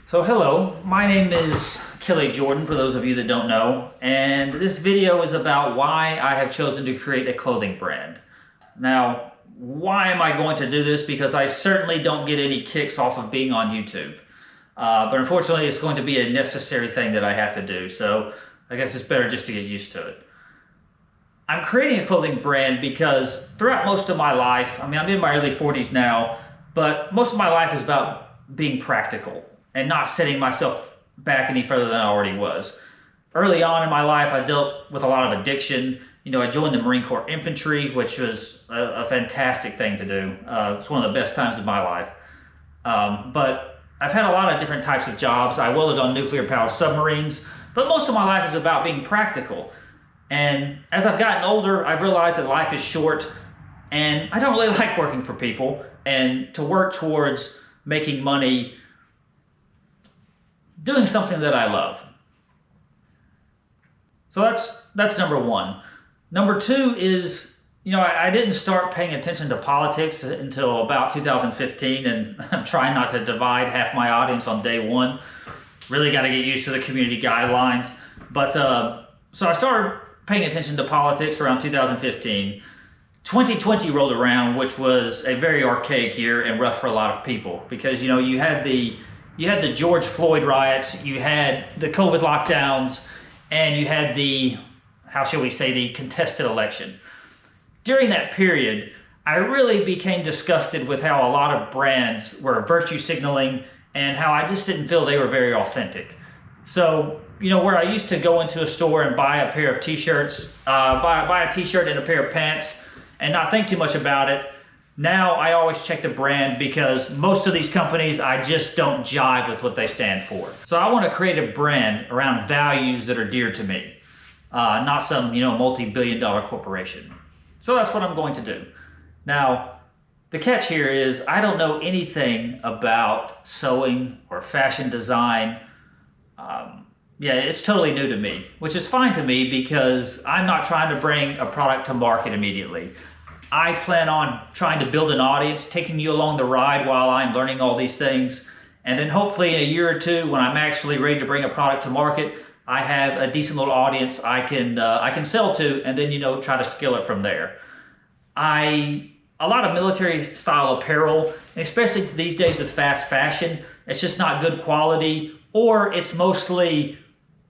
So hello, my name is Kelly Jordan, for those of you that don't know, and this video is about why I have chosen to create a clothing brand. Now, why am I going to do this? Because I certainly don't get any kicks off of being on YouTube. But unfortunately, it's going to be a necessary thing that I have to do, so I guess it's better just to get used to it. I'm creating a clothing brand because throughout most of my life, I'm in my early 40s now, but most of my life is about being practical and not setting myself back any further than I already was. Early on in my life, I dealt with a lot of addiction. I joined the Marine Corps Infantry, which was a fantastic thing to do. It's one of the best times of my life. But I've had a lot of different types of jobs. I welded on nuclear-powered submarines, but most of my life is about being practical. And as I've gotten older, I've realized that life is short, and I don't really like working for people. And to work towards making money doing something that I love. So that's number one. Number two is, I didn't start paying attention to politics until about 2015, and I'm trying not to divide half my audience on day one. Really got to get used to the community guidelines. But so I started paying attention to politics around 2015. 2020 rolled around, which was a very archaic year and rough for a lot of people because, you had the George Floyd riots, you had the COVID lockdowns, and you had the contested election. During that period, I really became disgusted with how a lot of brands were virtue signaling and how I just didn't feel they were very authentic. So, where I used to go into a store and buy a pair of t-shirts, buy a t-shirt and a pair of pants and not think too much about it, now I always check the brand because most of these companies, I just don't jive with what they stand for. So I want to create a brand around values that are dear to me, not some, multi-billion-dollar corporation. So that's what I'm going to do. Now, the catch here is I don't know anything about sewing or fashion design. It's totally new to me, which is fine to me because I'm not trying to bring a product to market immediately. I plan on trying to build an audience, taking you along the ride while I'm learning all these things. And then hopefully in a year or two, when I'm actually ready to bring a product to market, I have a decent little audience I can sell to and then, try to scale it from there. A lot of military style apparel, and especially these days with fast fashion, it's just not good quality, or it's mostly,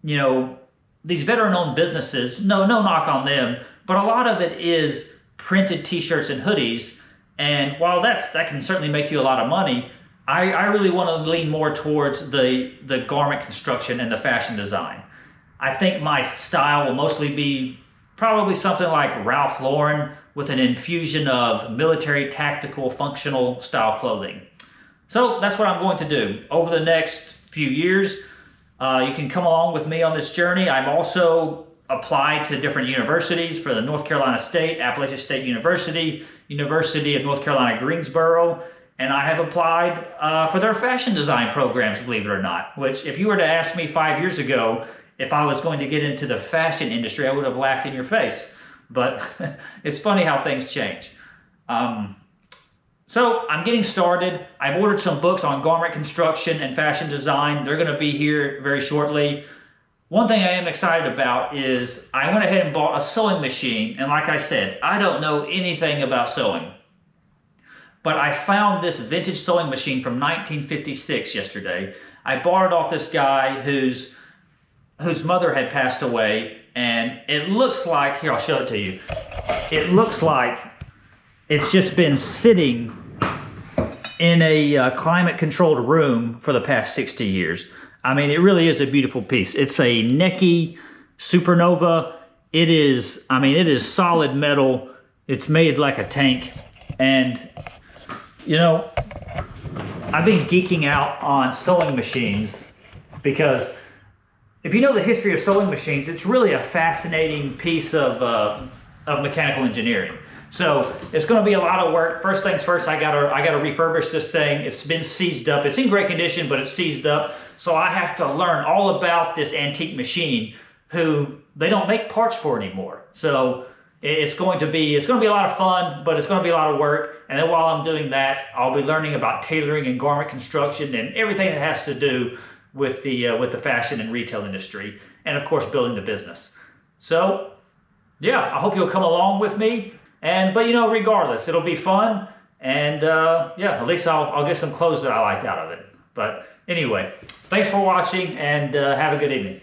these veteran-owned businesses, no knock on them, but a lot of it is printed t-shirts and hoodies, and while that can certainly make you a lot of money, I really want to lean more towards the garment construction and the fashion design. I think my style will mostly be probably something like Ralph Lauren with an infusion of military, tactical, functional style clothing. So that's what I'm going to do. Over the next few years, you can come along with me on this journey. I'm also applied to different universities for the North Carolina State, Appalachian State University, University of North Carolina, Greensboro, and I have applied for their fashion design programs, believe it or not, which if you were to ask me 5 years ago if I was going to get into the fashion industry, I would have laughed in your face. But it's funny how things change. So I'm getting started. I've ordered some books on garment construction and fashion design. They're going to be here very shortly. One thing I am excited about is I went ahead and bought a sewing machine. And like I said, I don't know anything about sewing. But I found this vintage sewing machine from 1956 yesterday. I bought it off this guy whose mother had passed away. And it looks like, here, I'll show it to you. It looks like it's just been sitting in a climate-controlled room for the past 60 years. It really is a beautiful piece. It's a Necchi Supernova. It is solid metal. It's made like a tank. And, I've been geeking out on sewing machines because if you know the history of sewing machines, it's really a fascinating piece of mechanical engineering. So it's going to be a lot of work. First things first, I gotta refurbish this thing. It's been seized up. It's in great condition, but it's seized up. So I have to learn all about this antique machine who they don't make parts for anymore. So It's going to be a lot of fun, but it's going to be a lot of work. And then while I'm doing that, I'll be learning about tailoring and garment construction and everything that has to do with the fashion and retail industry, and of course building the business. So yeah, I hope you'll come along with me. But regardless, it'll be fun, and yeah, at least I'll get some clothes that I like out of it. But anyway, thanks for watching, and have a good evening.